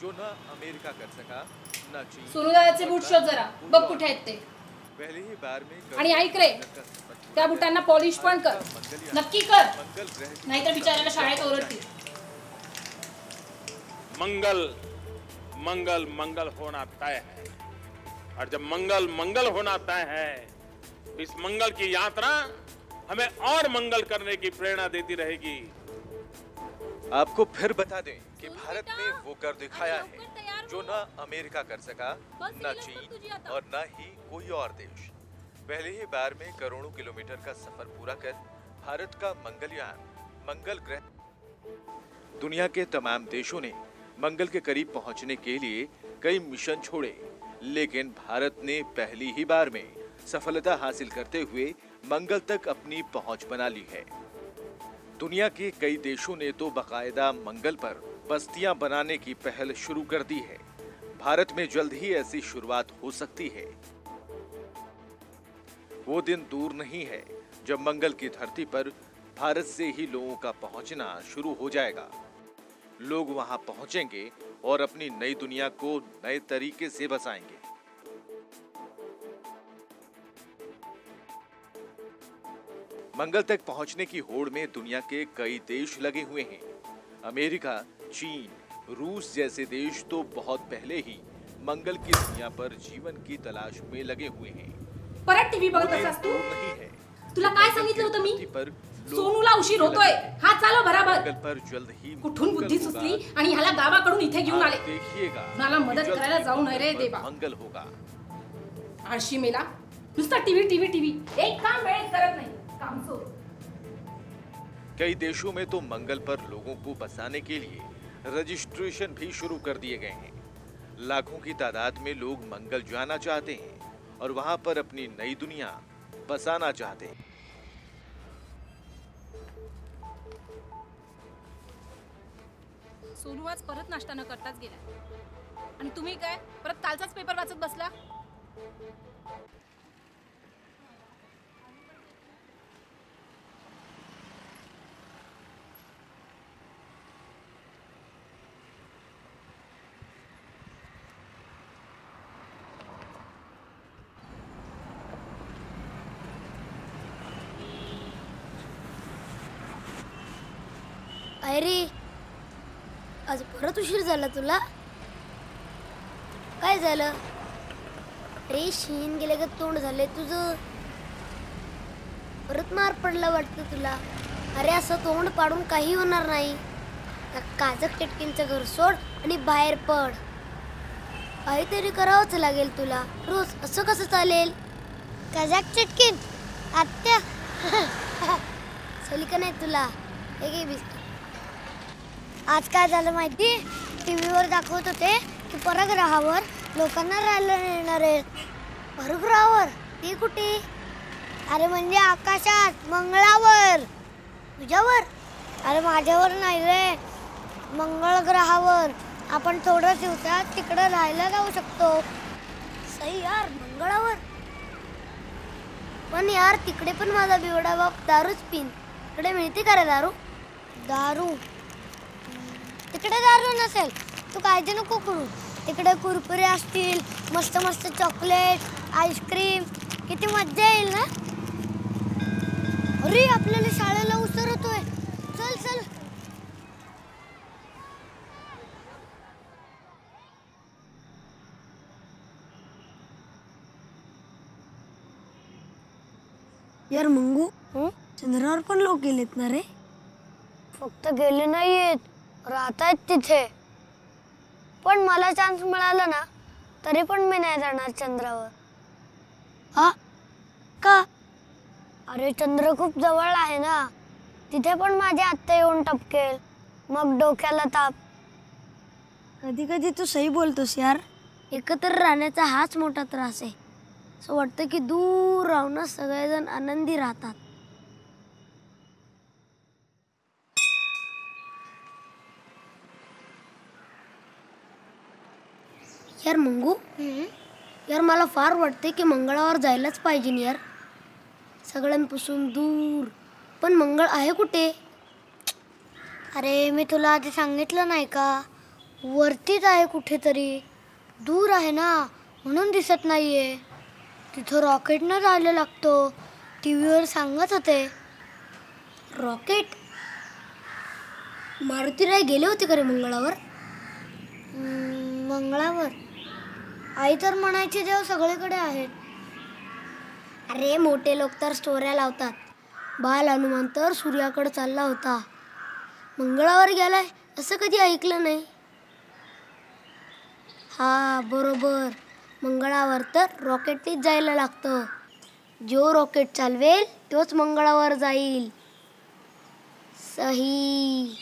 जो न अमेरिका कर सका न चीन। सोनूदादाचे बूट शोध जरा, बघ कुठे आहेत ते. पहली बार में आणि ऐक रे, त्या बुटांना पॉलिश पण कर, नक्की कर, नाहीतर बिचाऱ्याला शाळेत ओरडतील. मंगल मंगल मंगल होना तय है, और जब मंगल मंगल होना तय है, इस मंगल की यात्रा हमें और मंगल करने की प्रेरणा देती रहेगी। आपको फिर बता दें कि भारत ने वो कर दिखाया है जो न अमेरिका कर सका, न चीन और न ही कोई और देश। पहली ही बार में करोड़ों किलोमीटर का सफर पूरा कर भारत का मंगलयान मंगल ग्रह। दुनिया के तमाम देशों ने मंगल के करीब पहुंचने के लिए कई मिशन छोड़े, लेकिन भारत ने पहली ही बार में सफलता हासिल करते हुए मंगल तक अपनी पहुंच बना ली है। दुनिया के कई देशों ने तो बाकायदा मंगल पर बस्तियां बनाने की पहल शुरू कर दी है। भारत में जल्द ही ऐसी शुरुआत हो सकती है। वो दिन दूर नहीं है जब मंगल की धरती पर भारत से ही लोगों का पहुंचना शुरू हो जाएगा। लोग वहां पहुंचेंगे और अपनी नई दुनिया को नए तरीके से बसाएंगे। मंगल तक पहुंचने की होड़ में दुनिया के कई देश लगे हुए हैं। अमेरिका, चीन, रूस जैसे देश तो बहुत पहले ही मंगल की दुनिया पर जीवन की तलाश में लगे हुए हैं। परत टीव्ही बघत असस तू? नहीं है। तुला काय सांगितलं होतं मी? सोनूला उशीर होतोय, हात चालव बराबर. मंगल पर जल्द ही कुठून बुद्धी सुचली आणि ह्याला गावाकडून इथे घेऊन आले. देखिएगा, मला मदत करायला जाऊ नये रे देवा. मंगल होगा. आळशी मेला, नुसता टीव्ही टीव्ही टीव्ही, एक काम वेळेत करत नाही. काम सोड. कई देशों में तो मंगल पर लोगों को बसाने के लिए रजिस्ट्रेशन भी शुरू कर दिए गए हैं। लाखों की तादाद में लोग मंगल जाना चाहते हैं और वहां पर अपनी नई दुनिया बसाना चाहते हैं। सोनू आज परत नाश्ता न करताच गेला आणि तुम्ही काय परत कालचाच पेपर वाचत बसला? अरे आज परत उशीर झाला तुला? काय झालं रे? शीन गेले का तोंड झाले तुझं? परत मार पडला वाटतं तुला? अरे असं तोंड पाडून काही होणार नाही. काजक टिटकींचं घर सोड आणि बाहेर पड. काहीतरी करावंच लागेल तुला. रोज असं कसं चालेल? काजक टिटकीन आत्या चली का नाही तुला? हे बिस्किट. आज काय झालं माहिती? टीव्हीवर दाखवत होते की परग्रहावर लोकांना राहायला येणार आहेत. परग्रहावर? ते कुठे? अरे म्हणजे आकाशात, मंगळावर. तुझ्यावर? अरे माझ्यावर नाही रे, मंगळ ग्रहावर. आपण थोड्या दिवसात तिकडे राहायला जाऊ शकतो. सही यार, मंगळावर. पण यार तिकडे पण माझा बिवडा बाप दारूच पिन. तिकडे मिळते का रे दारू? दारू तिकडे दारू नसेल तू काळजी नको करू. तिकडे कुरकुरे असतील, मस्त मस्त चॉकलेट, आईस्क्रीम, किती मज्जा येईल ना. अरे आपल्याला शाळेला उशीर होतोय. चल चल. यार मंगू, चंद्रावर पण लोक गेलेत ना रे? फक्त गेले नाहीयेत, राहतायत तिथे. पण मला चान्स मिळाला ना तरी पण मी नाही जाणार चंद्रावर. हा का? अरे चंद्र खूप जवळ आहे ना. तिथे पण माझी आत्या येऊन टपकेल, मग डोक्याला ताप. कधी कधी तू सही बोलतोस यार. एकत्र राहण्याचा हाच मोठा त्रास आहे. असं वाटतं की दूर राहून सगळेजण आनंदी राहतात. यार मंगू, यार मला फार वाटते की मंगळावर जायलाच पाहिजे यार. सगळ्यांपासून दूर. पण मंगळ आहे कुठे? अरे मी तुला आधी सांगितलं नाही का? वरतीच आहे कुठेतरी, दूर आहे ना म्हणून दिसत नाहीये. तिथं रॉकेटनं जायला लागतो, टीव्हीवर सांगत होते. रॉकेट? मारुतीराय गेले होते का रे मंगळावर? मंगळावर? आई तर म्हणायची देव सगळीकडे आहेत. अरे मोठे लोक तर स्टोऱ्या लावतात. बाल हनुमान तर सूर्याकडे चालला होता, मंगळावर गेलाय असं कधी ऐकलं नाही. हा बरोबर, मंगळावर तर रॉकेटनीच जायला लागतं. जो रॉकेट चालवेल तोच मंगळावर जाईल. सही.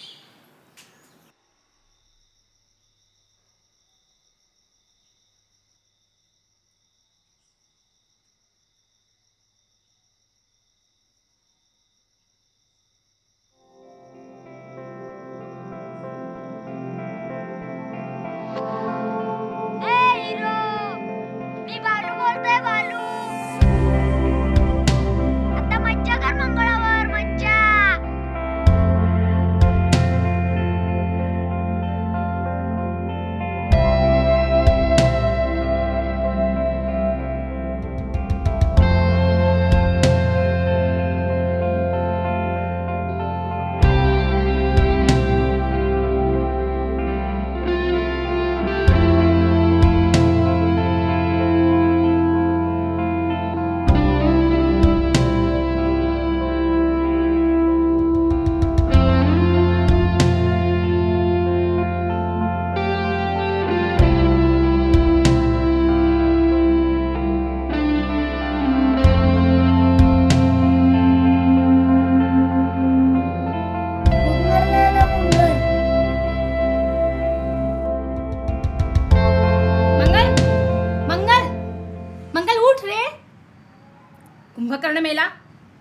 कुंभकर्ण मेला.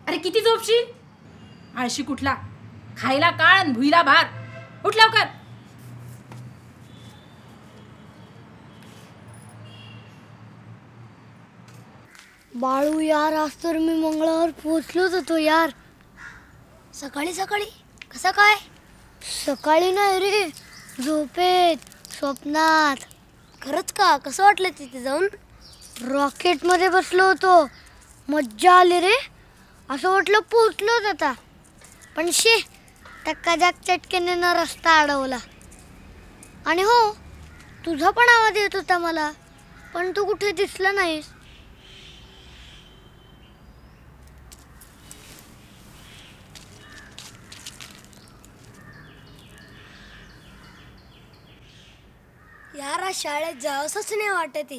अरे किती झोपशील? आळशी कुठला, खायला काळ आणि भुईला भार. उठ लवकर. बाळू यार, आज तर मी मंगळावर पोहोचलोच होतो यार. सकाळी सकाळी कसं काय? सकाळी नाही रे, झोपेत, स्वप्नात. खरंच का? कसं वाटलं तिथे जाऊन? रॉकेट मध्ये बसलो होतो, मज्जा आली रे. असं वाटलं पोहोचलोच आता. पण टक्काजाक चटकेने रस्ता अडवला. आणि हो, तुझा पण आवाज येत होता मला, पण तू कुठे दिसला नाहीस. यार आज शाळेत जावंसच नाही वाटत.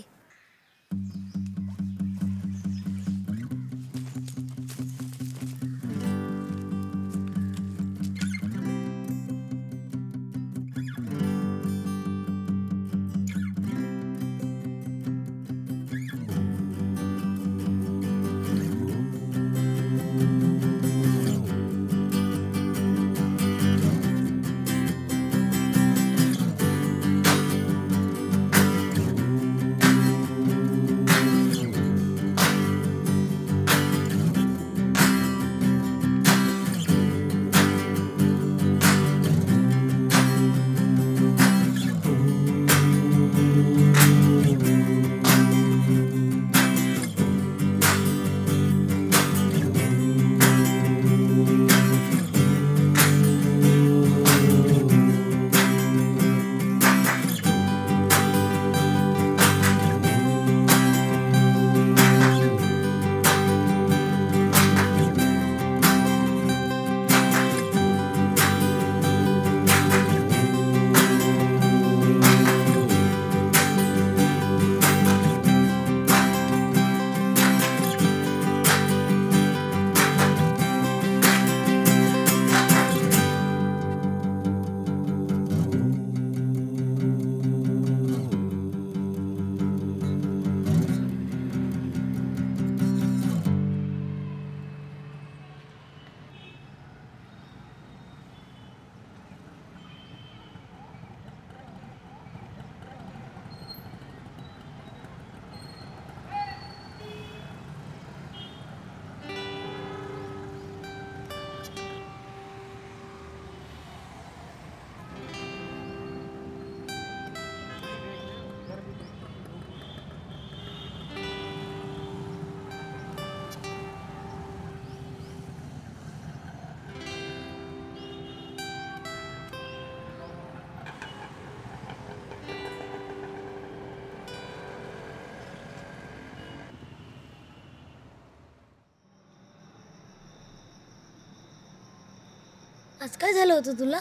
आज काय झालं होतं तुला?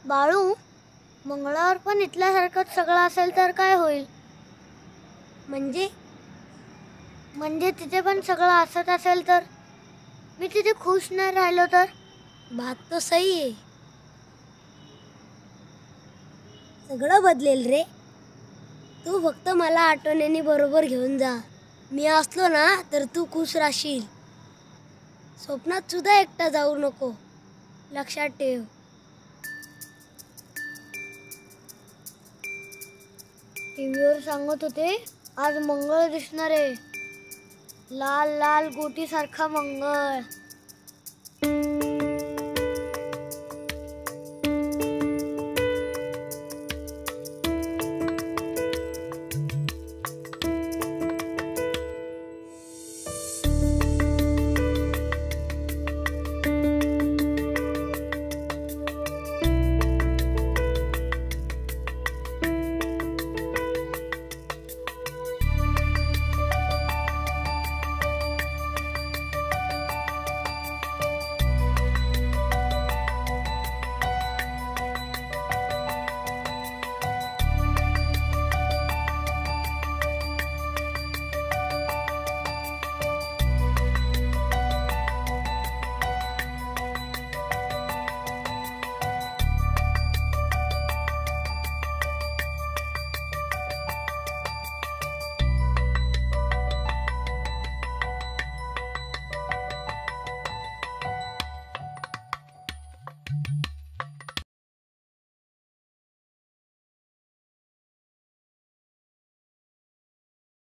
बाळू, मंगळावर पण इथल्यासारखंच सगळं असेल तर काय होईल? म्हणजे तिथे पण सगळं असत असेल तर मी तिथे खुश नाही राहिलो तर? बात तो सही आहे. सगळं बदलेल रे. तू फक्त मला आठवणीने बरोबर घेऊन जा. मी असलो ना तर तू खुश राहशील. स्वप्नात सुद्धा एकटा जाऊ नको, लक्षात ठेव. टीव्हीवर सांगत होते आज मंगळ दिसणार आहे. लाल लाल गोटी सारखा मंगळ.